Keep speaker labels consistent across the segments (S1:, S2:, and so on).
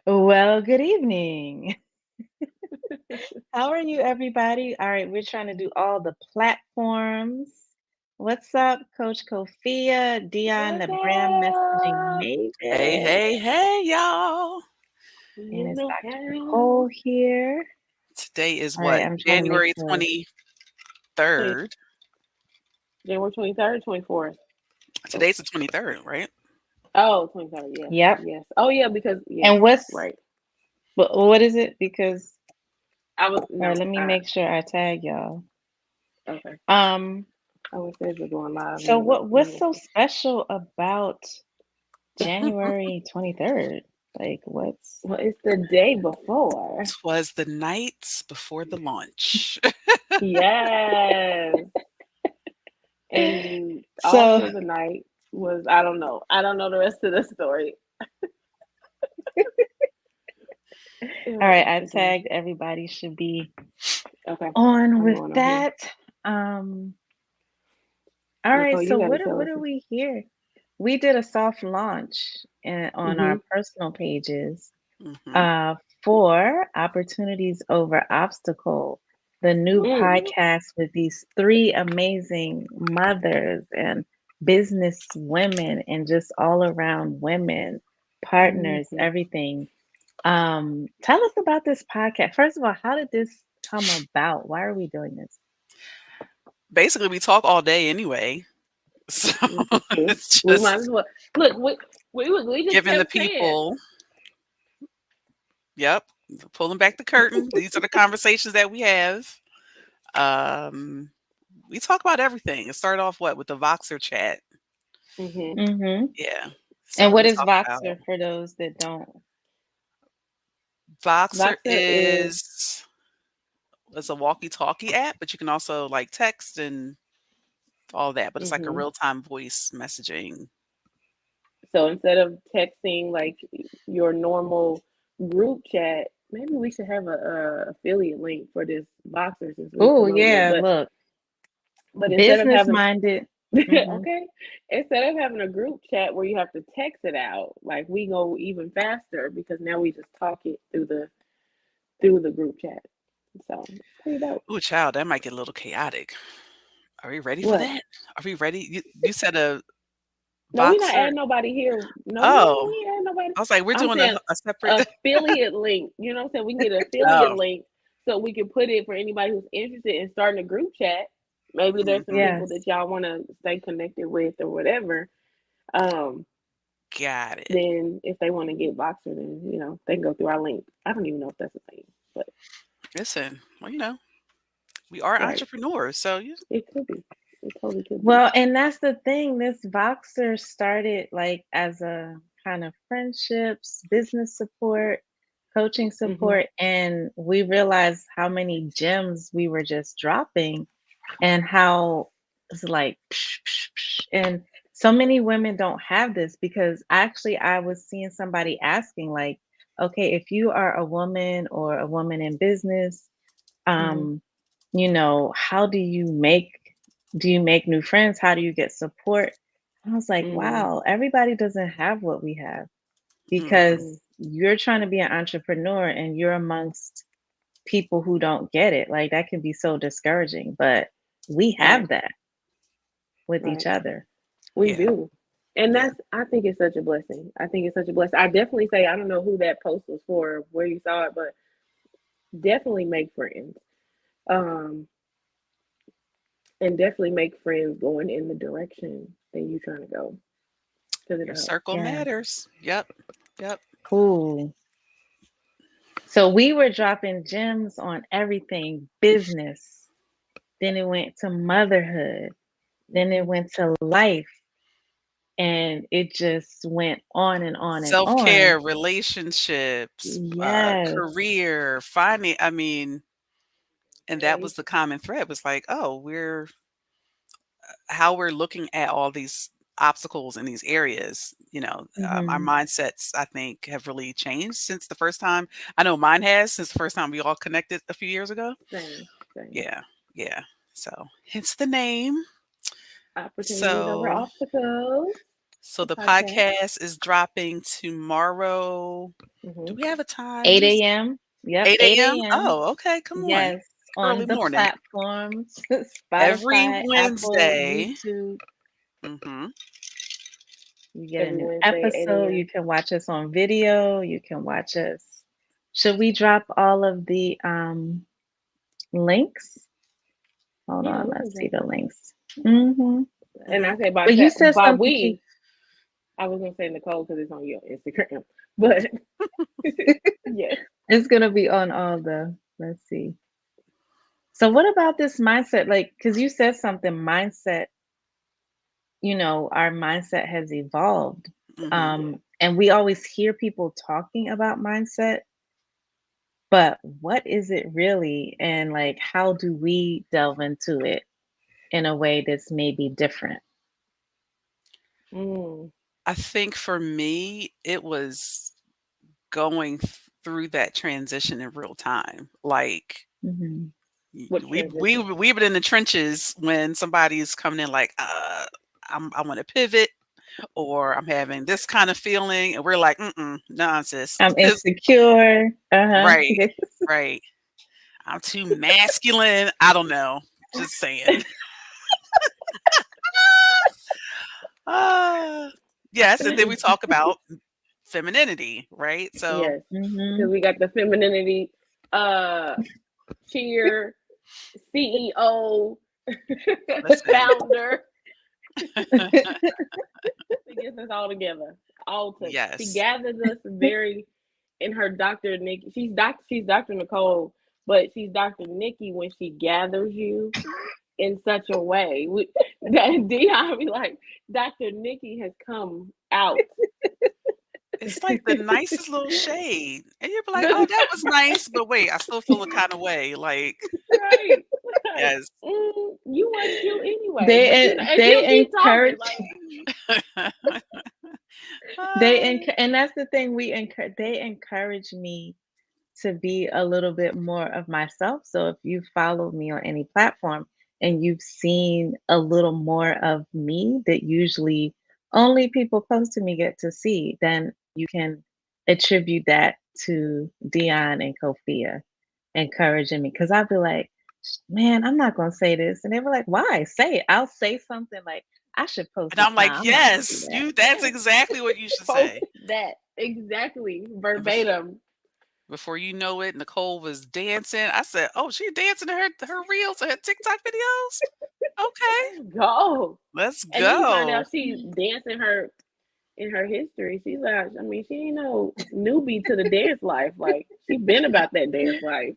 S1: Well, good evening. How are you, everybody? All right, we're trying to do all the platforms. What's up, Coach Kofia, Dion,
S2: What's
S1: the brand messaging
S2: up?
S3: Hey,
S1: maven,
S3: hey, hey, y'all.
S1: and
S2: In
S1: it's
S2: the
S1: Dr. Nicole
S2: house.
S1: here.
S3: Today is
S1: All right,
S3: what?
S1: I'm trying to make
S3: January
S1: sure.
S2: 20,
S3: 23rd.
S2: January 23rd, 24th. Oh,
S3: Today's the 23rd, right?
S2: oh, 23rd. Yes,
S1: Yep.
S2: yes. Oh, yeah, because, yes,
S1: And what's
S2: right.
S1: what is it? Because all right,
S2: No,
S1: let me make sure I tag y'all.
S2: okay.
S1: Um,
S2: Oh, it says we're going live.
S1: so what's
S2: Let
S1: so special about January 23rd? Like what's
S2: Well, it's the day before.
S3: Twas the night before the launch.
S2: Yes. And
S1: so
S2: also the night was, I don't know. I don't know the rest of the story.
S1: all right, I
S2: Again.
S1: tagged everybody should be
S2: Okay.
S1: on
S2: I'm
S1: with
S2: going on here.
S1: that. Um, all right,
S2: Nicole, you
S1: so
S2: got to
S1: what
S2: tell
S1: what
S2: us.
S1: are we here? We did a soft launch on
S2: Mm-hmm.
S1: our personal pages
S3: hmm
S1: uh for Opportunities Over Obstacle, the new
S2: Mm.
S1: podcast with these three amazing mothers and business women and just all around women, partners,
S2: Mm-hmm.
S1: everything. Tell us about this podcast. First of all, how did this come about? Why are we doing this?
S3: Basically, we talk all day anyway. So
S2: This is true.
S3: it's
S2: We might as
S3: just
S2: well look. We just
S3: giving the
S2: kept saying.
S3: people, yep, pulling back the curtain. These are the conversations that we have. Um, we talk about everything. It started off what with the Voxer chat.
S2: Mm-hmm.
S1: Mm-hmm.
S3: Yeah.
S1: And
S3: So
S1: what
S3: we
S1: is
S3: talk about
S1: Voxer for those that don't?
S3: Voxer
S2: Voxer is
S3: is a walkie-talkie app, but you can also like text and all that. But it's like a
S2: mm-hmm.
S3: real-time voice messaging.
S2: So instead of texting like your normal group chat, maybe we should have a affiliate link for this Voxer since we
S1: Oh,
S2: promoting it.
S1: yeah,
S2: But
S1: look,
S2: instead of
S1: business
S2: having
S1: minded. Mm-hmm.
S2: okay, instead of having a group chat where you have to text it out, like we go even faster because now we just talk it through the group chat. So pretty dope.
S3: Oh, child, that might get a little chaotic. Are we ready for
S2: What?
S3: that? Are we ready? You said a
S2: No, we not
S3: Voxer?
S2: adding nobody here. No, no, no,
S3: Oh,
S2: we ain't adding nobody.
S3: I was like, we're
S2: I'm
S3: doing
S2: saying
S3: a separate.
S2: affiliate link. You know what I'm saying? We can get an affiliate
S3: Oh,
S2: link so we can put it for anybody who's interested in starting a group chat. Maybe there's some
S3: hmm
S2: people that
S1: Yes.
S2: y'all want to stay connected with or whatever. Um,
S3: got it.
S2: then if they want to get Voxer, then they can go through our link. I don't even know if that's a thing, but
S3: Listen, well, we are
S2: right,
S3: entrepreneurs, so
S2: it could be. It totally could be.
S1: Well, and that's the thing. This Voxer started like as a kind of friendships, business support, coaching
S2: Hmm.
S1: support, and we realized how many gems we were just dropping and how it's like psh, psh, psh. And so many women don't have this because actually I was seeing somebody asking like, okay, if you are a woman or a woman in business,
S2: Hmm.
S1: um, how do you make new friends? How do you get support? I was like,
S2: Mm.
S1: wow, everybody doesn't have what we have because
S3: hmm
S2: Mm.
S1: you're trying to be an entrepreneur and you're amongst people who don't get it. Like that can be so discouraging, but we
S2: Right,
S1: have that with each
S2: right.
S1: other.
S2: We
S3: yeah,
S2: do. And
S3: yeah.
S2: I think it's such a blessing. I think it's such a blessing. I definitely say, I don't know who that post was for, where you saw it, but definitely make friends. Um, and definitely make friends going in the direction that you're trying to go because
S3: Your
S2: it'll help.
S3: circle
S1: Yes.
S3: matters. Yep, yep.
S1: Cool. So we were dropping gems on everything business. Then it went to motherhood. Then it
S2: Hmm.
S1: went to life. And it just went on and on and on.
S3: Self-care, relationships,
S1: Yes.
S3: career, finding. I mean, and that
S2: Right.
S3: was the common thread. Was like, oh, we're how we're looking at all these obstacles in these areas. Our
S1: Hmm.
S3: mindsets, I think, have really changed since the first time. I know mine has since the first time we all connected a few years ago.
S2: Same, same.
S3: Yeah, yeah. So hence the name.
S2: Opportunities over
S3: So
S2: obstacles.
S3: So
S2: The
S3: the
S2: podcast.
S3: podcast is dropping tomorrow. Do
S2: Hmm.
S3: we have a time? Let
S1: 8
S3: me see.
S1: a.m. Yep,
S3: 8
S1: 8
S3: a.m.
S1: a.m.
S3: Oh, okay. Come on.
S1: Yes, on
S3: Early
S1: the
S3: morning.
S1: platforms
S3: Every
S1: Spotify, Apple,
S3: Wednesday.
S1: YouTube.
S3: Hmm.
S1: You get a
S2: Every
S1: new
S2: Wednesday, 8
S1: episode. You
S2: a.m.
S1: can watch us on video. You can watch us. Should we drop all of the links? Hold
S2: Yeah,
S1: on,
S2: we can
S1: let's see
S2: drop
S1: the
S2: it.
S1: links. Hmm
S2: And I say
S1: But you said
S2: by
S1: something key.
S2: we, I was gonna say Nicole because it's on your Instagram, but yes.
S1: It's gonna be on all the. Let's see. So what about this mindset? Like, because you said something, mindset. Our mindset has evolved,
S3: Hmm.
S1: and we always hear people talking about mindset, but what is it really, and like, how do we delve into it in a way that's maybe different?
S2: Mm.
S3: I think for me, it was going through that transition in real time. Like
S1: Hmm
S2: What transition?
S3: we've been in the trenches when somebody's coming in like, I want to pivot, or I'm having this kind of feeling, and we're like, nonsense.
S1: I'm insecure. Uh-huh.
S3: Right, right. I'm too masculine. I don't know. Just saying. Uh, yes, and then we talk about femininity, right? So
S2: Yes,
S1: hmm
S2: because we got the femininity uh cheer CEO
S3: listen.
S2: founder. She gets us all together. She
S3: Yes.
S2: gathers us very in her Dr. Nikki. She's Dr. Nicole, but she's Dr. Nikki when she gathers you in such a way. That Dion be like, Dr. Nikki has come out.
S3: It's like the nicest little shade. And you'll be like, "Oh,
S2: The-
S3: that was nice, but wait, I still feel a kind of way." Like,
S2: right. Like,
S3: yes.
S2: you weren't cute anyway, but
S1: they
S2: and she'll
S1: they
S2: keep talking.
S1: encourage
S2: Like,
S3: Uh,
S1: and that's the thing, they encourage me to be a little bit more of myself. So if you follow me on any platform and you've seen a little more of me that usually only people close to me get to see, then you can attribute that to Dion and Kofia encouraging me. Cause I'd be like, man, I'm not gonna say this. And they were like, why? Say it. I'll say something like, I should post
S3: and
S1: this.
S3: I'm like,
S1: Nah, I'm not gonna do
S3: "Yes,
S1: that.
S3: you that's exactly what you should
S2: post
S3: say."
S2: that exactly
S3: And bef-
S2: verbatim.
S3: before you know it, Nicole was dancing. I said, "Oh, she dancing in her reels and her TikTok videos." Okay,
S2: Let's go.
S3: let's
S2: And then you find
S3: go.
S2: out she dancing her in her history. She's like, I mean, she ain't no newbie to the dance life. Like she been about that dance life,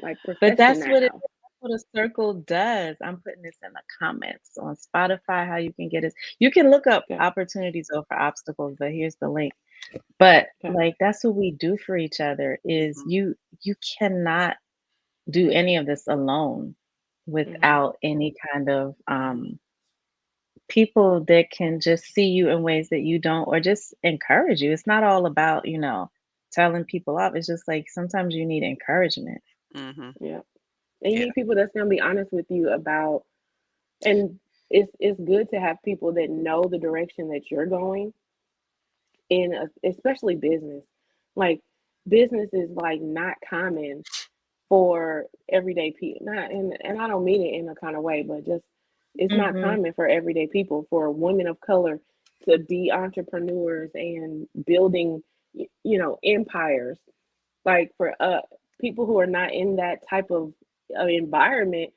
S2: like
S1: But that's what
S2: professional.
S1: a circle does. I'm putting this in the comments on Spotify, how you can get it. You can look up
S2: Okay,
S1: opportunities over obstacles, but here's the link. But
S2: okay.
S1: like, that's what we do for each other, is
S3: Mhm.
S1: you cannot do any of this alone
S2: Hmm.
S1: without any kind of people that can just see you in ways that you don't, or just encourage you. It's not all about, telling people off. It's just like sometimes you need encouragement.
S3: Mhm.
S2: Yeah, and you
S3: Yeah.
S2: need people that's gonna be honest with you about. And it's good to have people that know the direction that you're going in, especially business. Like business is like not common for everyday people. Not and I don't mean it in a kind of way, but just it's not
S1: Hmm
S2: common for everyday people, for women of color to be entrepreneurs and building, empires. Like for people who are not in that type of environment,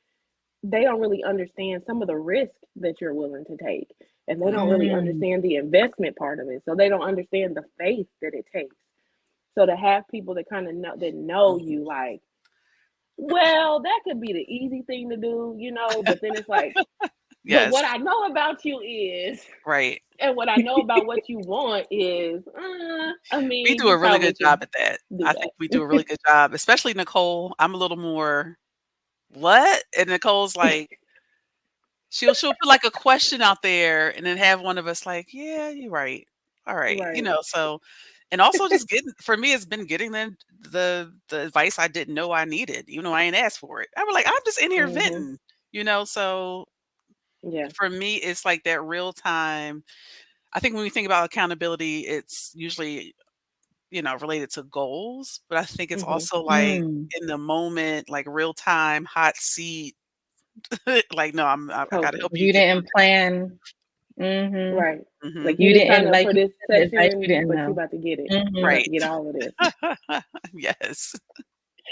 S2: they don't really understand some of the risk that you're willing to take, and they don't really
S3: Mhm.
S1: Mm.
S2: understand the investment part of it, so they don't understand the faith that it takes. So to have people that kind of know
S3: Mhm.
S2: you, like, well, that could be the easy thing to do, but then it's like, but
S3: Yes.
S2: what I know about you is,
S3: Right.
S2: and what I know about what you want is, I
S3: We
S2: mean,
S3: do
S2: you
S3: a really
S2: probably
S3: good
S2: should
S3: job at that.
S2: do
S3: I think we do
S2: that.
S3: a really good job, especially Nicole. I'm a little more, "What?" And Nicole's like, she'll put like a question out there and then have one of us like, "Yeah, you're right. All right."
S2: Right.
S3: So and also just getting for me, it's been getting the advice I didn't know I needed, even though I ain't asked for it. I was like, "I'm just in here
S2: Hmm.
S3: venting," so
S2: Yeah.
S3: For me, it's like that real time. I think when we think about accountability, it's usually, related to goals, but I think it's
S2: Mhm.
S3: also like
S1: Mm.
S3: in the moment, like real time, hot seat. Like, no, I gotta
S2: Totally.
S3: help you
S1: You
S3: get through.
S1: didn't plan. Mhm.
S2: Right.
S3: Mhm.
S2: Like you
S1: You
S2: didn't sign
S1: didn't
S2: up
S1: like
S2: for
S1: you
S2: this
S1: said the advice you
S2: session,
S1: didn't
S2: but you
S1: know.
S2: about to get it. You
S1: Mhm.
S2: about to
S3: Right.
S2: get all of this.
S3: Yes.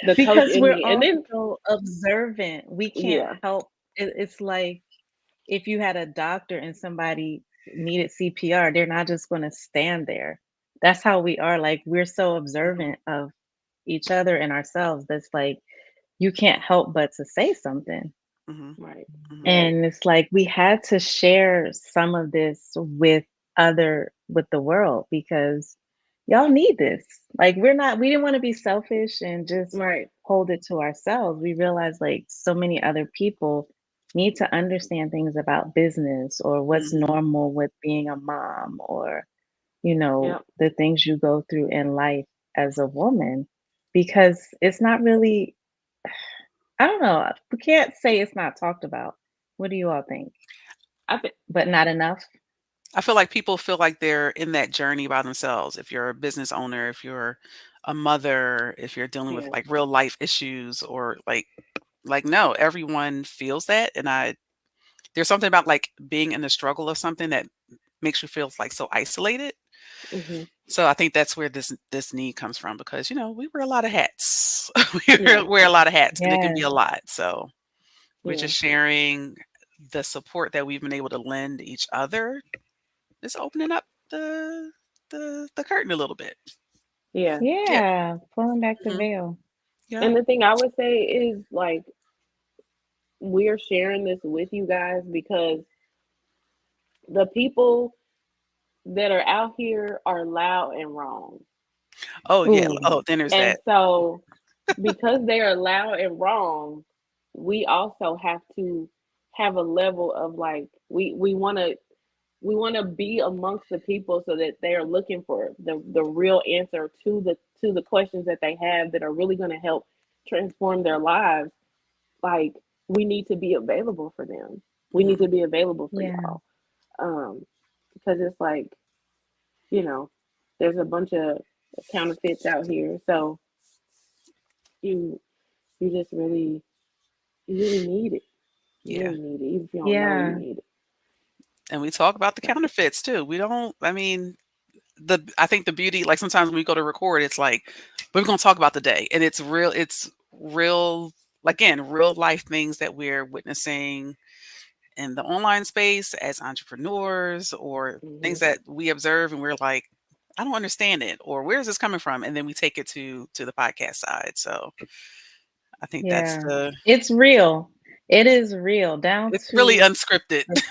S2: The coach
S1: Because
S2: in
S1: we're
S2: me. And then
S1: also observant. We can't
S2: yeah.
S1: help it's like if you had a doctor and somebody needed CPR, they're not just gonna stand there. That's how we are, like, we're so
S3: Mhm.
S1: observant of each other and ourselves that's like, you can't help but to say something.
S3: Mhm.
S2: Right.
S3: Mhm.
S2: Right.
S1: And it's like we had to share some of this with the world because y'all need this. Like we didn't want to be selfish and just
S2: Right.
S1: hold it to ourselves. We realized like so many other people need to understand things about business or what's
S3: Mhm.
S1: normal with being a mom or
S2: Yep.
S1: the things you go through in life as a woman because it's not really I don't know. We can't say it's not talked about. What do you all think?
S2: I think
S1: But not enough?
S3: I feel like people feel like they're in that journey by themselves. If you're a business owner, if you're a mother, if you're dealing with
S2: yeah.
S3: like real life issues or like no, everyone feels that. And there's something about like being in the struggle of something that makes you feel like so isolated.
S2: Mhm.
S3: So I think that's where this need comes from because we wear a lot of hats. We
S2: Yeah.
S3: wear a lot of hats and it can be
S1: Yes.
S3: a lot. So we're
S2: Yeah.
S3: just sharing the support that we've been able to lend each other. Just opening up the curtain a little bit.
S2: Yeah.
S3: Yeah.
S1: Yeah, pulling back the
S3: Mhm.
S1: veil.
S3: Yep.
S2: And the thing I would say is like we're sharing this with you guys because the people that are out here are loud and wrong.
S3: Oh, yeah.
S1: Ooh.
S3: Oh, then there's
S2: And
S3: that.
S2: so because they are loud and wrong, we also have to have a level of like we want to be amongst the people so that they are looking for the real answer to the questions that they have that are really going to help transform their lives. Like we need to be available for them. We need
S3: Mhm.
S2: to be available for
S1: Yeah.
S2: y'all. Um, because it's like, you know, there's a bunch of counterfeits out here. So you you just really you really need it. You
S3: Yeah.
S2: really need it. Even if you don't know you
S1: Yeah.
S2: need it.
S3: And we talk about the
S2: So
S3: counterfeits too. We don't I mean, I think the beauty like sometimes when we go to record, it's like, we're gonna talk about the day. And it's real again, real life things that we're witnessing in the online space as entrepreneurs or things
S2: mhm.
S3: that we observe and we're like, I don't understand it or where is this coming from? And then we take it to the podcast side. So I think that's
S1: Yeah. It's real. It is real down
S3: it's really
S1: to
S3: unscripted.
S1: us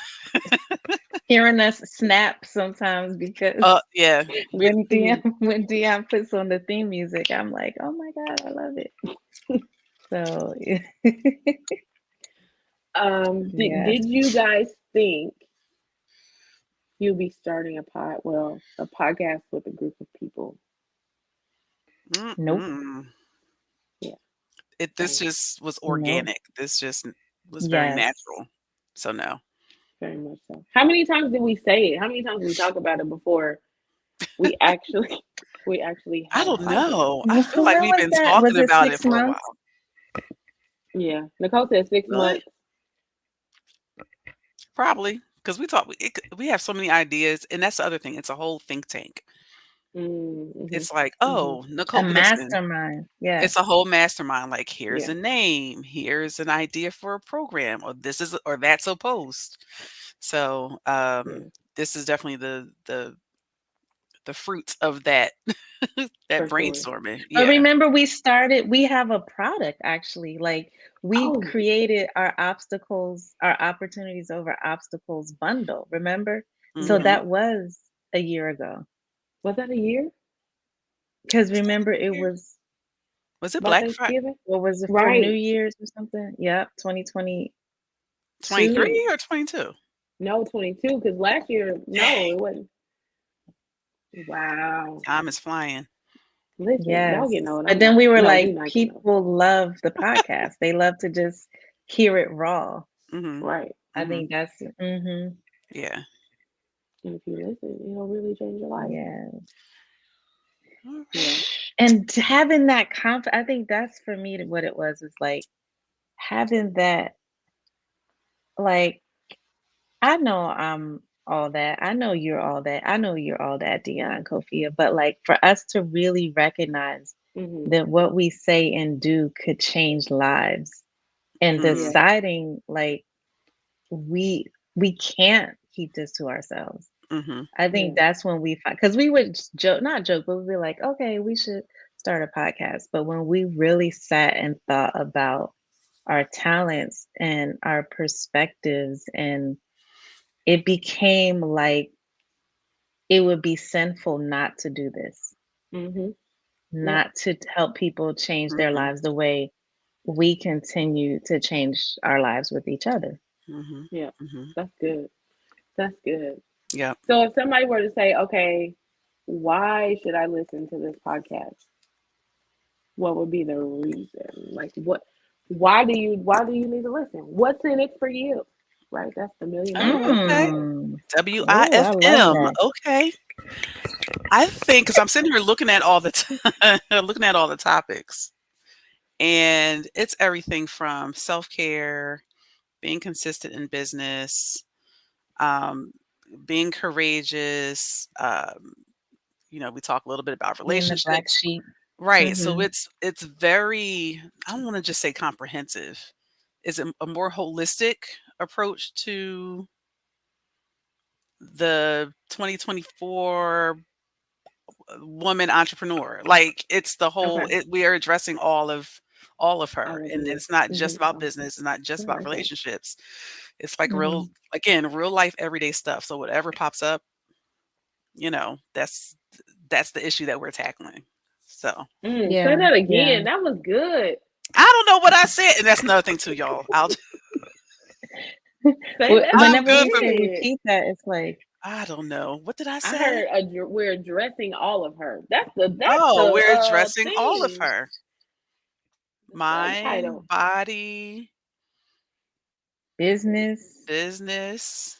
S1: hearing us snap sometimes because
S3: Yeah.
S1: when Dion puts on the theme music, I'm like, "Oh my god, I love it." So, yes.
S2: Did you guys think you'll be starting a podcast with a group of people?
S1: Nope.
S3: Mm-mm.
S2: Yeah,
S3: This
S2: same.
S3: just was
S1: Nope.
S3: organic. This just was very
S1: Yes.
S3: natural. So no.
S2: Very much so. How many times did we say it? How many times did we talk about it before we actually we actually
S3: I
S2: had a
S3: don't
S2: podcast?
S3: know. I
S1: When
S3: feel like we've
S1: was
S3: been
S1: that? Was
S3: talking
S1: it
S3: about it
S1: 6
S3: for a
S1: months?
S3: while.
S2: Yeah. Nicole said six
S3: Really?
S2: months.
S3: Probably because we have so many ideas, and that's the other thing. It's a whole think tank.
S2: Mm-hmm.
S3: It's like,
S2: Mm-hmm.
S3: oh,
S1: A
S3: Nicole, listen,
S1: mastermind. Yes.
S3: it's a whole mastermind. Like, here's
S2: Yeah.
S3: a name, here's an idea for a program, or that's a post. So,
S2: Yeah.
S3: this is definitely the fruits of that that
S2: For sure.
S3: brainstorming.
S1: But
S3: Yeah.
S1: remember we have a product actually. Like we
S2: Oh,
S1: created our opportunities over obstacles bundle, remember? So
S2: yes.
S3: Hmm.
S1: that was a year ago.
S2: Was that a year?
S1: Because
S3: Was that
S1: remember
S3: a
S1: it
S3: year?
S1: was
S3: Was it
S2: About
S3: Black Friday
S2: Thanksgiving?
S1: what was it for New
S2: Right.
S1: Year's or something? Yep, 2022.
S3: 23 or 22?
S2: No, 22. Because last year, no, it wasn't. Wow.
S3: Time is flying.
S2: Listen, y'all
S1: Yes.
S2: getting old.
S1: But
S2: I'm
S1: then
S2: not.
S1: we were
S2: No,
S1: like,
S2: we not getting old.
S1: people love the podcast. They love to just hear it raw.
S3: Hmm.
S2: Right.
S1: I
S3: Mhm.
S1: think that's
S3: Yeah.
S2: And if you listen, it'll really change your life.
S1: yeah.
S3: Alright.
S2: Yeah.
S1: And having that I think that's for me what it was is like having that, like, I know I'm all that. I know you're all that. I know you're all that, Dion, Kofia. But like for us to really recognize
S2: Mm-hmm.
S1: that what we say and do could change lives, and
S3: Mhm.
S2: Yeah.
S1: deciding like we can't keep this to ourselves.
S3: Mhm.
S1: I
S2: Yeah.
S1: think that's when we find, because we would joke, not joke, but we'd be like, okay, we should start a podcast. But when we really sat and thought about our talents and our perspectives, and it became like it would be sinful not to do this,
S2: Mm-hmm. Yep.
S1: not to help people change their
S3: Mhm.
S1: lives the way we continue to change our lives with each other.
S3: Mhm.
S2: Yep.
S3: Mhm.
S2: That's good. That's good.
S3: Yep.
S2: So if somebody were to say, okay, why should I listen to this podcast? What would be the reason? Like why do you need to listen? What's in it for you? Right? That's the million dollar
S3: Oh,
S2: question
S3: okay.
S2: there.
S1: Mm. Oh, I love
S3: WIFM.
S1: that.
S3: Okay. I think because I'm sitting here looking at all the looking at all the topics, and it's everything from self-care, being consistent in business, um, being courageous. We talk a little bit about
S1: Being the black
S3: relationships.
S1: sheep.
S3: Right. So
S1: Hmm.
S3: it's very, I don't want to just say comprehensive. Is a more holistic approach to the 2024 woman entrepreneur. Like it's the whole
S2: Okay.
S3: we are addressing all of her.
S2: All of
S3: And
S2: it.
S3: it's not just about
S2: Mm-hmm.
S3: business, it's not just about
S2: Okay.
S3: relationships. It's like
S1: Hmm.
S3: real life everyday stuff. So whatever pops up, that's the issue that we're tackling. So
S2: Say
S1: Yeah,
S2: that
S1: yeah.
S2: again. That was good.
S3: I don't know what I said, and that's another thing too, y'all.
S2: Say that
S3: I'm
S1: Whenever
S3: good
S1: we
S3: for
S1: say
S2: again.
S1: repeat that, it's like,
S3: I don't know. What did I
S2: I
S3: say?
S2: heard we're addressing all of her. That's the
S3: Oh, we're addressing all of
S2: theme.
S3: her.
S2: That's the
S3: Mind,
S2: title.
S3: body,
S1: business,
S3: business.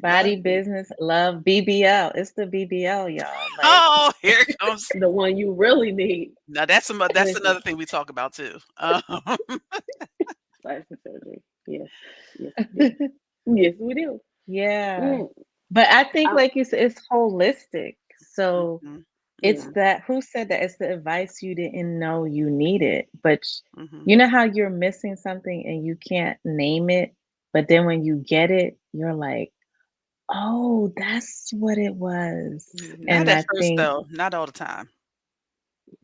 S1: body
S2: Mm.
S1: business, love, BBL. It's the BBL, y'all. Like,
S3: Oh, here it comes.
S2: The one you really need.
S3: Now that's
S2: Listen,
S3: another thing we talk about too.
S2: plastic surgery. Yes, yes, we do. Yes, we do.
S1: yeah.
S2: Mm.
S1: But I think,
S2: I,
S1: like you said, it's holistic. So
S3: Mhm,
S1: it's
S2: yeah.
S1: that, who said that? It's the advice you didn't know you needed. But
S3: mhm.
S1: you know how you're missing something and you can't name it, but then when you get it, you're like, oh, that's what it was.
S2: Hmm.
S3: Not
S1: And
S3: at
S1: I
S3: first
S1: think
S3: though, not all the time.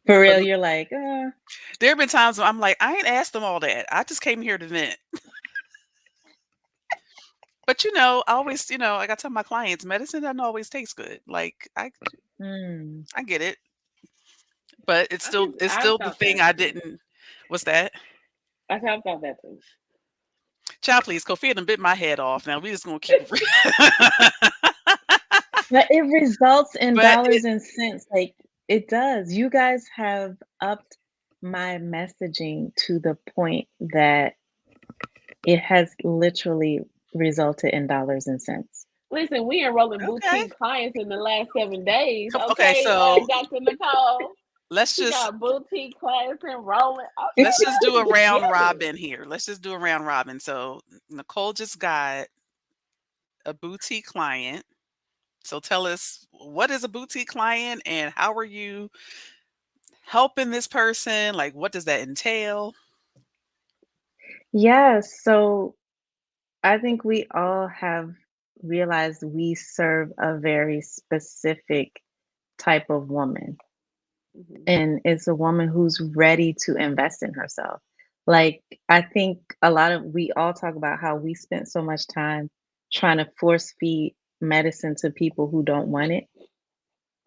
S1: for
S3: But
S1: real, you're like,
S3: there have been times when I'm like, I ain't asked them all that. I just came here to vent. But I always, like I tell my clients, medicine doesn't always taste good. Like
S1: mm.
S3: I get it, but it's still it's
S2: I've
S3: still the
S2: thought
S3: thing
S2: that
S3: I
S2: too.
S3: didn't. What's that?
S2: I've thought that too.
S3: Child, please, Kofi done bit my head off. Now we just gonna keep it real.
S1: But it results in
S3: But
S1: dollars and cents. Like it does. You guys have upped my messaging to the point that it has literally resulted in dollars and cents.
S2: Listen, we enrolling
S3: okay,
S2: boutique clients in the last 7 days.
S3: okay.
S2: Okay,
S3: So
S2: Dr. Nicole.
S3: let's
S2: She
S3: just
S2: got boutique clients enrolling.
S3: let's
S2: Okay,
S3: just do a
S2: let's
S3: round
S2: get it.
S3: robin here. Let's just do a round robin. So Nicole just got a boutique client. So tell us, what is a boutique client and how are you helping this person? Like, what does that entail?
S1: Yeah, so I think we all have realized we serve a very specific type of woman.
S2: Hmm.
S1: And it's a woman who's ready to invest in herself. Like, I think we all talk about how we spent so much time trying to force feed medicine to people who don't want it.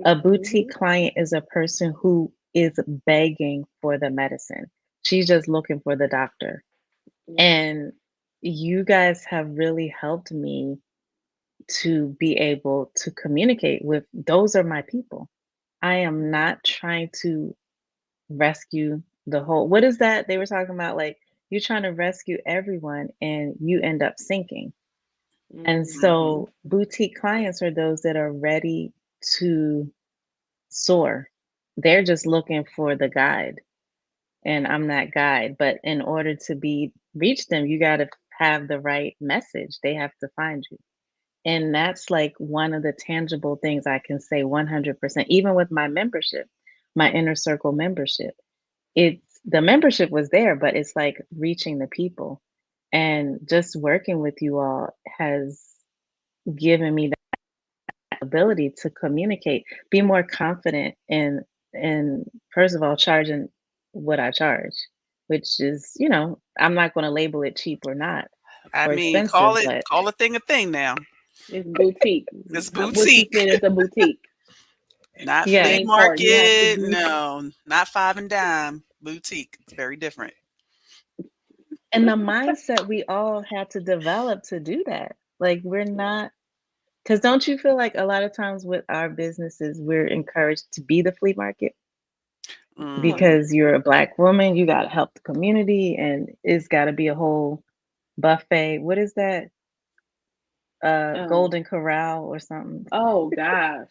S1: A boutique
S2: Hmm.
S1: client is a person who is begging for the medicine. She's just looking for the doctor.
S2: Yeah.
S1: And you guys have really helped me to be able to communicate with those are my people. I am
S2: Hmm.
S1: not trying to rescue the whole, what is that they were talking about, like you're trying to rescue everyone and you end up sinking. And
S2: Mm.
S1: so boutique clients are those that are ready to soar. They're just looking for the guide, and I'm that guide. But in order to be reach them, you got to have the right message. They have to find you. And that's like one of the tangible things I can say 100%, even with my membership, my inner circle membership. It's the membership was there, but it's like reaching the people. And just working with you all has given me that ability to communicate, be more confident in first of all charging what I charge, which is, I'm not going to label it cheap or not
S3: I
S1: or
S3: mean,
S1: expensive, but
S3: call a thing a thing now.
S2: It's boutique.
S3: It's
S2: What you
S3: boutique,
S2: said is a boutique.
S3: not
S2: It
S1: yes.
S3: flea
S2: ain't hard. You have to
S3: market.
S2: be.
S3: No, not five and dime. Boutique. It's very different.
S1: And the mindset we all had to develop to do that. Like we're not, because don't you feel like a lot of times with our businesses, we're encouraged to be the flea market
S3: Hmm.
S1: because you're a Black woman, you got to help the community, and it's got to be a whole buffet. What is that?
S2: Um.
S1: Golden Corral or something.
S2: Oh gosh.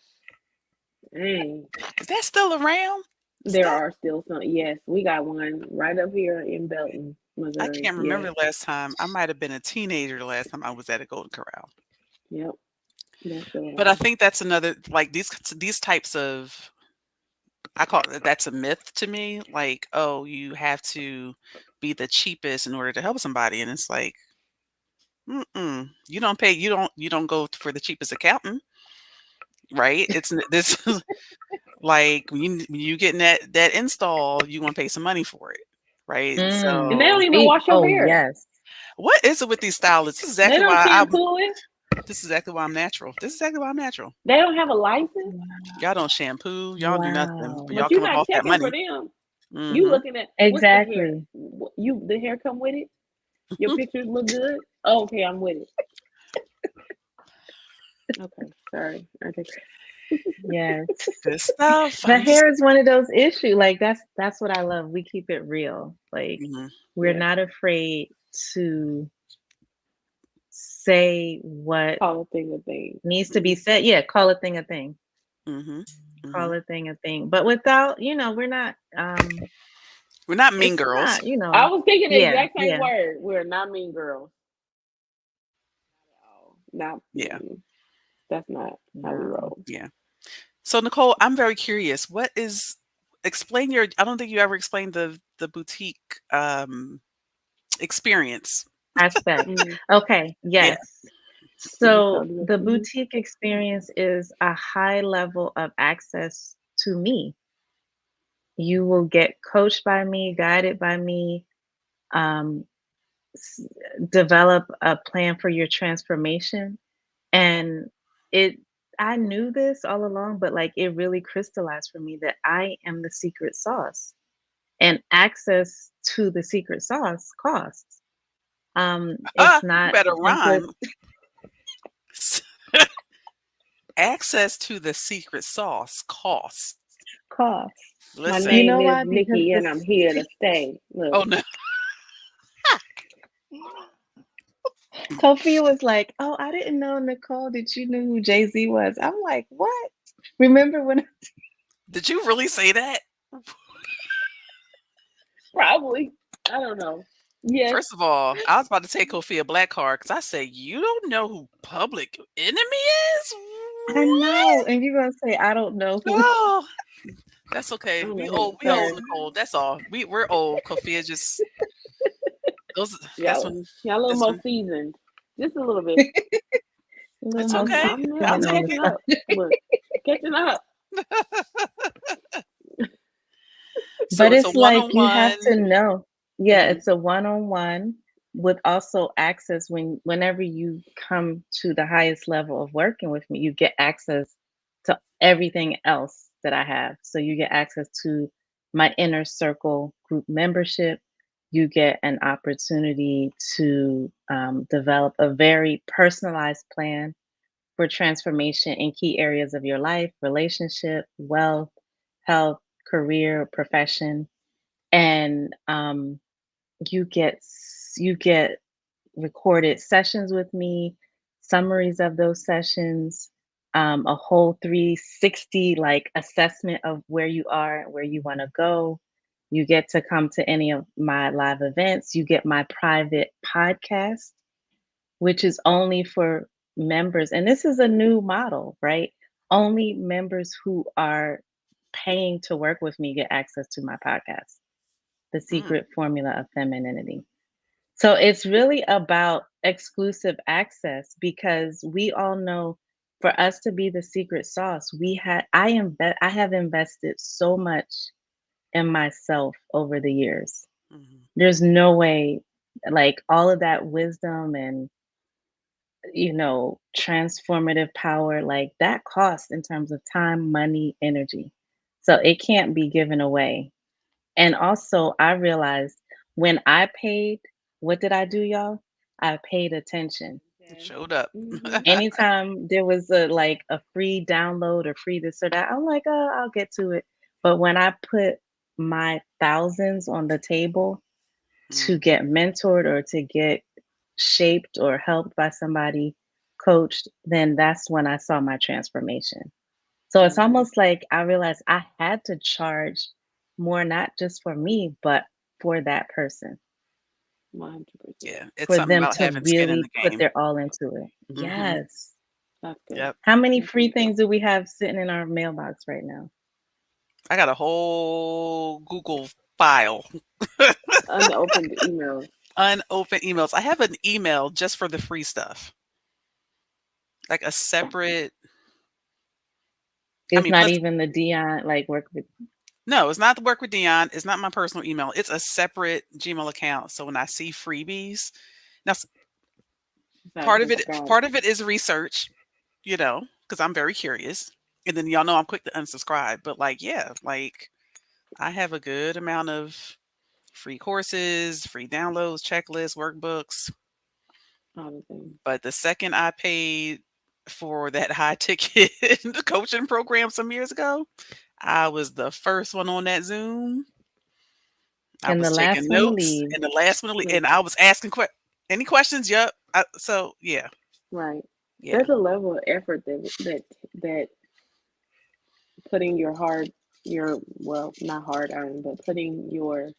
S2: Dang.
S3: Is that still around?
S2: There are still some. Yes, we got one right up here in Belton,
S3: I
S2: Missouri.
S3: can't remember
S2: Yes.
S3: the last time. I might have been a teenager the last time I was at a Golden Corral.
S2: Yep. That's still
S3: But I
S2: alive.
S3: think that's another like these types of I call it that's a myth to me. Like, oh, you have to be the cheapest in order to help somebody, and it's like, mm-mm. You don't pay. You don't go for the cheapest accountant, right? This like when you getting that install, you want to pay some money for it, right?
S2: And they don't
S3: So
S2: even
S1: Speak.
S2: wash your
S1: Oh,
S2: hair.
S1: yes.
S3: what is it with these stylists?
S2: They don't shampoo it.
S3: This is exactly why I'm natural. This is exactly why I'm natural.
S2: They don't have a license.
S3: Y'all don't shampoo. Y'all don't do nothing, but
S1: Wow.
S3: y'all
S2: But you're
S3: come up
S2: not
S3: off that
S2: checking for
S3: money.
S2: them. You
S3: Hmm.
S2: looking at what's the hair?
S1: Exactly.
S2: You the hair come with it. Your pictures look good. Oh, okay, I'm with it. Okay, sorry. I think
S1: Yes.
S3: Good stuff.
S1: The
S3: I'm just.
S1: hair is one of those issues. Like that's what I love. We keep it real. Like
S3: Mhm,
S1: we're
S2: yeah.
S1: not afraid to say what
S2: Call a thing a thing.
S1: needs to be said. Yeah, call a thing a thing.
S3: mhm,
S1: Call
S3: mhm.
S1: a thing a thing. But without, we're not
S3: We're not mean
S1: it's
S3: girls.
S1: not,
S2: I was thinking the
S1: yeah,
S2: exact same
S1: yeah.
S2: word. We're not mean girls. Not
S3: Yeah,
S2: that's not how we
S1: No.
S2: roll.
S3: yeah. So Nicole, I'm very curious. What is explain your I don't think you ever explained the boutique experience.
S1: Aspect.
S2: Mm,
S1: Okay,
S3: Yeah.
S1: yes.
S2: you just
S1: So
S2: told me.
S1: the boutique experience is a high level of access to me. You will get coached by me, guided by me, um, s- develop a plan for your transformation. And it, I knew this all along, but like it really crystallized for me that I am the secret sauce, and access to the secret sauce costs. It's
S3: You
S1: not
S3: better
S1: simple
S3: rhyme. Access to the secret sauce costs.
S1: costs.
S2: My
S1: You
S3: Listen.
S1: know
S2: name is
S1: why? Because
S2: Nikki, and I'm
S1: this
S2: here to stay. Look,
S3: Oh no.
S1: Kofi was like, "Oh, I didn't know, Nicole, that you knew who Jay-Z was." I'm like, "What?" Remember when
S3: Did you really say that?
S2: probably. I don't know. Yes,
S3: First of all, I was about to take Kofi a black card because I said, "You don't know who Public Enemy is?
S1: I know,
S3: What?"
S1: and you're gonna say, "I don't know who."
S3: Oh, that's
S2: I
S3: okay.
S2: don't know
S3: We
S2: who
S3: old.
S2: the
S3: We old,
S2: fuck.
S1: Sir,
S3: Nicole. That's all. We're old. Kofi is just those. That's
S2: Y'all,
S3: when.
S2: y'all a little
S3: That's
S2: more
S3: when.
S2: seasoned, just a little bit.
S1: a little
S3: It's
S1: more
S3: okay. I'll
S2: I'm
S1: seasoned on
S3: take
S1: the
S2: catching
S3: it.
S1: side.
S2: up. Look, catching up.
S3: So
S1: But
S3: it's a
S1: it's
S3: one
S1: like
S3: on
S1: you have
S3: one.
S1: to know. Yeah,
S3: Mhm.
S1: it's a one-on-one with also access whenever you come to the highest level of working with me, you get access to everything else that I have. So you get access to my inner circle group membership. You get an opportunity to develop a very personalized plan for transformation in key areas of your life, relationship, wealth, health, career, profession. And you get recorded sessions with me, summaries of those sessions, a whole 360 like assessment of where you are and where you want to go. You get to come to any of my live events. You get my private podcast, which is only for members. And this is a new model, right? Only members who are paying to work with me get access to my podcast, The
S3: Mm,
S1: Secret Formula of Femininity. So it's really about exclusive access because we all know for us to be the secret sauce, I have invested so much in myself over the years.
S3: mhm.
S1: There's no way like all of that wisdom and transformative power like that costs in terms of time, money, energy. So it can't be given away. And also, I realized when I paid, what did I do, y'all? I paid attention.
S3: It
S2: Okay.
S3: showed up.
S2: Mm-hmm.
S1: Anytime there was a free download or free this or that, I'm like, oh, I'll get to it. But when I put my thousands on the table to
S3: Mm,
S1: get mentored or to get shaped or helped by somebody, coached, then that's when I saw my transformation. So it's
S2: Mm-hmm.
S1: almost like I realized I had to charge more, not just for me, but for that person,
S2: 100%.
S3: yeah, it's
S1: for
S3: something
S1: them
S3: about
S1: to
S3: having skin in
S1: really
S3: the
S1: put
S3: game.
S1: their all into it.
S3: Hmm.
S1: Yes.
S2: That's good.
S3: Yep.
S1: How many
S2: That's
S1: free
S2: really good.
S1: things do we have sitting in our mailbox right now?
S3: I got a whole Google file,
S2: Unopened emails.
S3: unopened emails. I have an email just for the free stuff, like a separate. I
S1: It's
S3: mean,
S1: not
S3: plus,
S1: even the Dion like work with.
S3: no, it's not the work with Dion. It's not my personal email. It's a separate Gmail account. So when I see freebies, now
S2: Besides, oh my God.
S3: part of it is research, because I'm very curious. And then y'all know I'm quick to unsubscribe. But like, yeah, like I have a good amount of free courses, free downloads, checklists, workbooks.
S2: All the things.
S3: But the second I paid for that high ticket coaching program some years ago, I was the first one on that Zoom. I
S1: And the
S3: was taking
S1: last one to
S3: notes,
S1: leave.
S3: and the last one,
S2: Look,
S3: and I was asking any questions. Yep. So yeah,
S2: right.
S3: yeah,
S2: There's a level of effort that putting your well, not hard earned, but putting your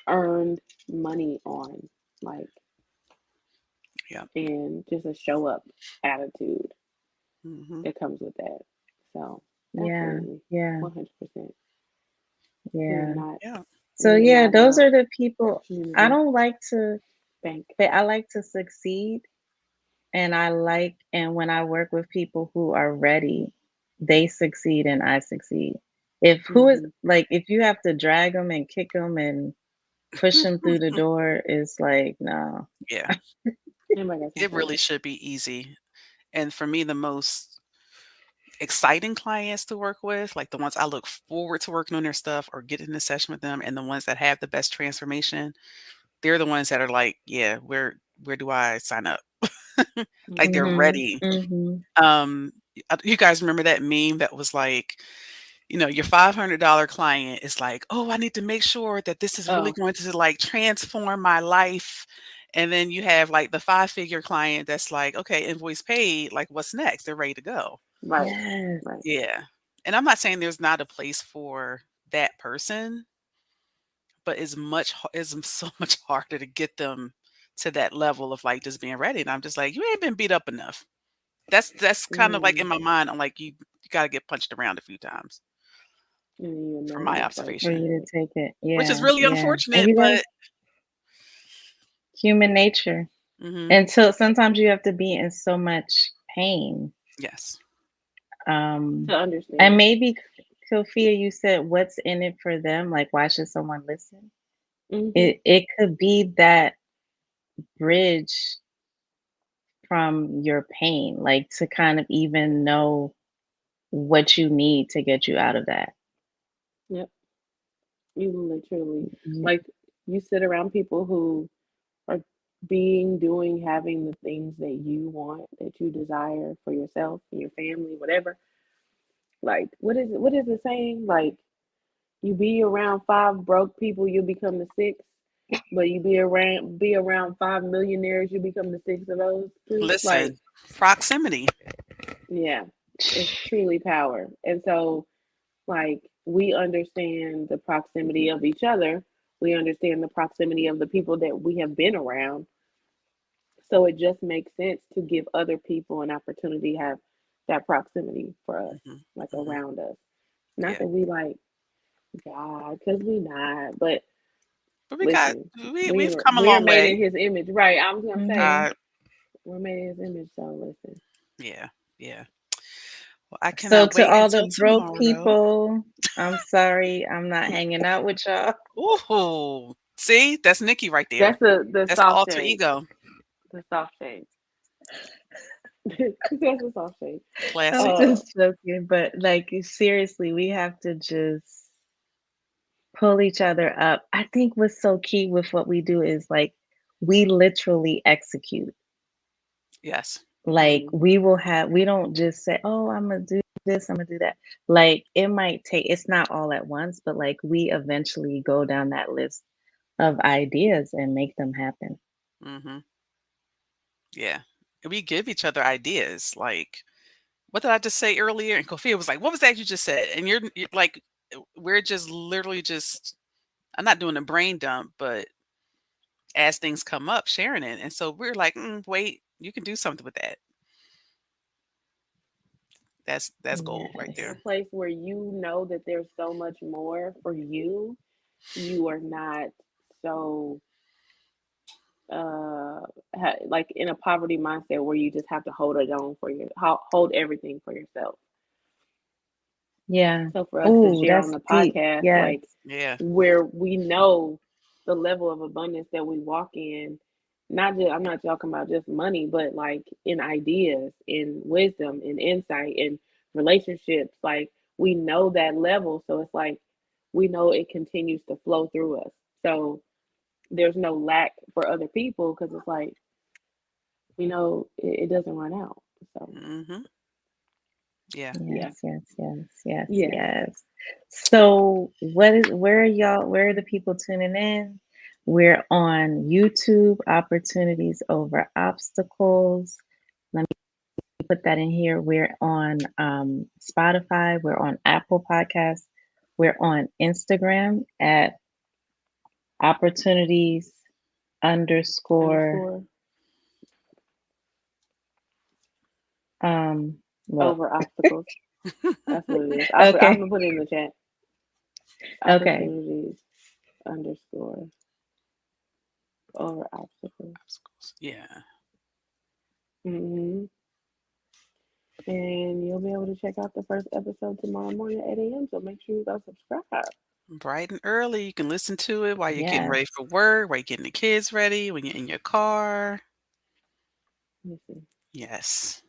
S2: earned money on, like,
S3: yeah.
S2: and just a show up attitude
S3: Hmm.
S2: that comes with that. So
S1: Yeah,
S2: absolutely,
S1: yeah,
S2: 100%. We are
S1: yeah.
S2: not
S3: Yeah.
S1: So
S2: we are
S1: yeah,
S2: not
S1: those
S2: a
S1: are the people I
S2: community
S1: don't like to
S2: bank.
S1: say I like to succeed. And when I work with people who are ready, they succeed and I succeed.
S2: Hmm.
S1: If you have to drag them and kick them and push them through the door, it's like, no.
S3: Yeah.
S2: Anybody got time
S3: It
S2: for
S3: really
S2: that?
S3: should be easy. And for me, the most exciting clients to work with, like the ones I look forward to working on their stuff or getting in a session with them, and the ones that have the best transformation, they're the ones that are like, yeah, where do I sign up? Like they're
S2: Hmm.
S1: Mhm.
S3: ready.
S1: Mhm.
S3: Um, you guys remember that meme that was like, your $500 client is like, "Oh, I need to make sure that this is really
S2: Oh,
S3: going to like transform my life." And then you have like the five-figure client that's like, "Okay, invoice paid, like what's next?" They're ready to go.
S2: right,
S1: Yes.
S2: right.
S3: Yeah. And I'm not saying there's not a place for that person, but it's so much harder to get them to that level of like just being ready. And I'm just like, you ain't been beat up enough. That's kind of like in
S2: Mm.
S3: my mind. I'm like, you got to get punched around a few times
S2: And then you
S3: from
S2: know
S3: my
S2: it's like,
S1: For
S3: observation,
S1: you to take it.
S3: which is
S1: Yeah.
S3: really
S1: Yeah. And
S3: unfortunate.
S1: you
S3: But
S1: guys, human nature.
S3: hmm,
S1: Until sometimes you have to be in so much pain.
S3: yes,
S1: Um,
S2: to
S1: and
S2: understand.
S1: maybe, Sophia, you said, what's in it for them? Like, why should someone listen?
S2: Hmm.
S1: It could be that bridge from your pain, like to kind of even know what you need to get you out of that.
S2: Yep. You literally,
S1: Mhm.
S2: like, you sit around people who are doing, having the things that you want, that you desire for yourself and your family, whatever. Like, what is the saying? Like, you be around five broke people, you'll become the sixth. But you be around 5 millionaires, you become the six of those two. Like,
S3: Listen, proximity.
S2: yeah, it's truly power. And so, like, we understand the proximity of each other. We understand the proximity of the people that we have been around. So it just makes sense to give other people an opportunity to have that proximity for us,
S3: Hmm.
S2: like
S3: Hmm.
S2: around us. Not
S3: Yeah,
S2: that we like God, because we not. But
S3: but
S2: listen,
S3: we've come a
S2: we are
S3: long
S2: made
S3: way.
S2: in His image, right? I was gonna say
S1: Mhm.
S3: God,
S2: we're made in His image. So listen,
S3: yeah, yeah. Well, I
S1: So
S3: cannot
S1: to
S3: wait
S1: all the
S3: until
S1: broke
S3: tomorrow.
S1: people, I'm sorry, I'm not hanging out with y'all.
S3: Ooh, see, that's Nikki right there.
S2: that's the
S3: That's the
S2: soft
S3: alter
S2: shade.
S3: ego,
S2: The soft shade. That's the soft shade.
S1: I'm
S3: classic.
S2: Uh,
S1: just joking, but like seriously, we have to just pull each other up. I think what's so key with what we do is like we literally execute.
S3: Yes.
S1: Like we don't just say, "Oh, I'm gonna do this, I'm gonna do that." Like it might take, it's not all at once, but like we eventually go down that list of ideas and make them happen.
S3: Hmm. Yeah. And we give each other ideas. Like, what did I just say earlier? And Kofia was like, "What was that you just said?" And you're like, we're just literally just. I'm not doing a brain dump, but as things come up, sharing it. And so we're like, wait, you can do something with that. That's gold right
S2: in a
S1: Yes.
S3: there.
S2: place where you know that there's so much more for you, you are not so uh like in a poverty mindset where you just have to hold it on for hold everything for yourself.
S1: Yeah.
S2: So for us to
S1: Oh,
S2: share on
S1: that's
S2: the
S1: deep.
S2: podcast,
S1: Yes.
S2: like
S3: Yeah.
S2: where we know the level of abundance that we walk in, not just I'm not talking about just money, but like in ideas, in wisdom, in insight, in relationships, like we know that level. So it's like we know it continues to flow through us. So there's no lack for other people because it's like we know it doesn't run out. So
S3: Hmm. Yeah.
S2: yeah,
S1: Yes, yes, yes, yes,
S2: yes.
S1: yes. So where are y'all, where are the people tuning in? We're on YouTube, Opportunities Over Obstacles. Let me put that in here. We're on Spotify, we're on Apple Podcasts, we're on Instagram at opportunities underscore
S2: Underscore
S1: um look.
S2: over obstacles. That's what it is. I'm
S1: Okay.
S2: gonna put it in the chat.
S1: Okay.
S2: Opportunities underscore over obstacles.
S3: Obstacles. Yeah.
S2: hmm And you'll be able to check out the first episode tomorrow morning at 8 a.m. So make sure you go subscribe.
S3: Bright and early. You can listen to it while you're getting
S1: Yes.
S3: ready for work, while you're getting the kids ready, when you're in your car.
S2: Listen.
S3: Yes.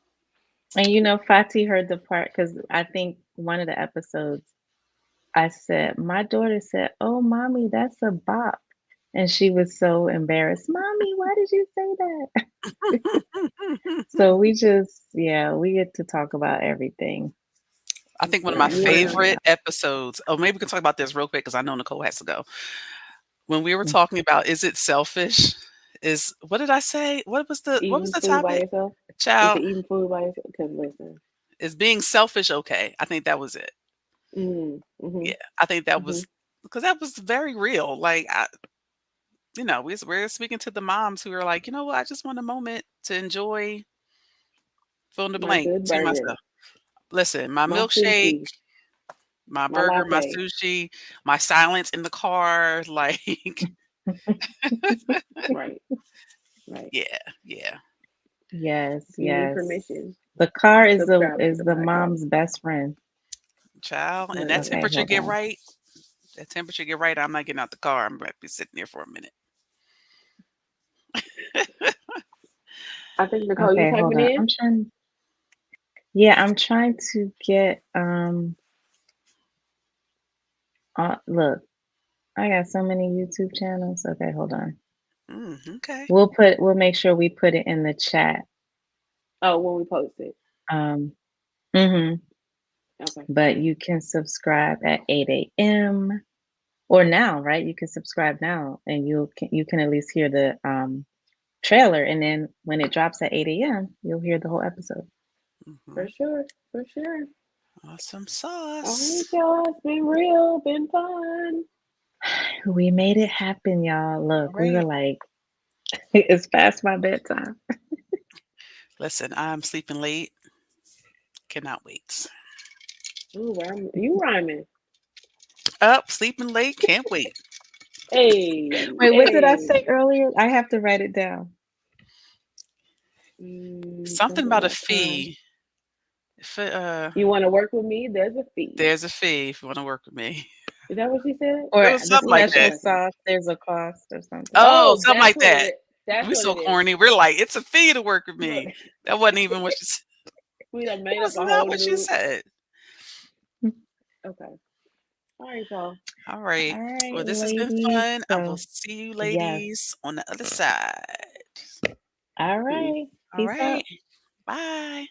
S1: And you know, Fati heard the part because I think one of the episodes I said, my daughter said, "Oh, mommy, that's a bop." And she was so embarrassed. Mommy, why did you say that? So we just, yeah, we get to talk about everything.
S3: I think one of
S1: We're
S3: my
S2: You
S1: able to
S2: learn.
S1: talk
S3: favorite
S1: about.
S3: episodes. Oh, maybe we can talk about this real quick because I know Nicole has to go. When we were
S1: Mm.
S3: talking about is it selfish? Is what did I say? What was
S2: Eating
S3: the
S2: food by
S3: topic?
S2: yourself. Is it
S3: Child,
S2: eating food by yourself? Because listen.
S3: is being selfish okay? I think that was it.
S2: Mm-hmm.
S3: Yeah, I think that
S2: Mm-hmm.
S3: was because that was very real. Like we're speaking to the moms who are like, you know what? I just want a moment to enjoy fill in the
S2: My
S3: blank
S2: good
S3: to
S2: burger.
S3: myself. Listen, my
S2: My
S3: milkshake,
S2: sushi.
S3: my
S2: My
S3: burger, my
S2: latte.
S3: sushi, my silence in the car, like
S2: Right. Right.
S3: yeah, yeah.
S1: Yes,
S2: If you need
S1: yes.
S2: permission,
S1: The car
S2: subscribe to
S1: is
S2: the
S1: the
S2: podcast.
S1: mom's best friend.
S3: Child, and that
S2: Listen.
S1: Okay,
S3: temperature
S1: hold
S3: get
S1: on.
S3: right. That temperature get right. I'm not getting out the car. I'm going to be sitting there for a minute.
S2: I think Nicole, you
S1: Okay, hold
S2: typing
S1: on.
S2: in?
S1: Yeah, I'm trying to get look, I got so many YouTube channels. Okay, hold on.
S3: Okay.
S1: We'll make sure we put it in the chat.
S2: Oh, when we post it.
S1: Um, mhm.
S2: Okay.
S1: But you can subscribe at 8 a.m. or now, right? You can subscribe now, and you can at least hear the trailer, and then when it drops at 8 a.m., you'll hear the whole episode.
S2: For
S3: Mhm.
S2: sure. For sure.
S3: Awesome
S2: All
S3: sauce.
S2: right, y'all. It's been real. Been fun.
S1: We made it happen, y'all.
S3: All
S1: Look, we were
S3: right.
S1: like, it's past my bedtime.
S3: Listen, I'm sleeping late. Cannot wait.
S2: Ooh, you rhyming.
S3: Up, sleeping late. Can't wait.
S2: Hey,
S1: Wait, what did I
S2: hey.
S1: say earlier? I have to write it down.
S3: Something
S2: Something
S3: about a
S2: about time.
S3: fee. If
S2: You want to work with me? There's a fee.
S3: there's a fee if you want to work with me.
S2: Is that what she said?
S1: Or
S3: It was
S1: the
S3: something like
S1: special
S3: that.
S1: sauce, there's a cost or something.
S3: Oh,
S2: Oh,
S3: something
S2: that's
S3: like
S2: what
S3: that.
S2: it. That's
S3: We
S2: what
S3: so
S2: it is.
S3: corny. We're like, it's a fee to work with me.
S2: Look,
S3: That wasn't even what she said.
S2: we done made up
S3: That's
S2: a
S3: not
S2: whole
S3: what she
S2: new.
S3: said.
S2: Okay. All right, y'all.
S3: All right.
S1: All right,
S3: Well, this has been
S1: ladies.
S3: fun. I will
S1: So,
S3: see you
S1: yes.
S3: ladies on the other side.
S1: All
S2: Peace.
S1: right.
S3: All
S1: Peace out.
S3: right. Bye.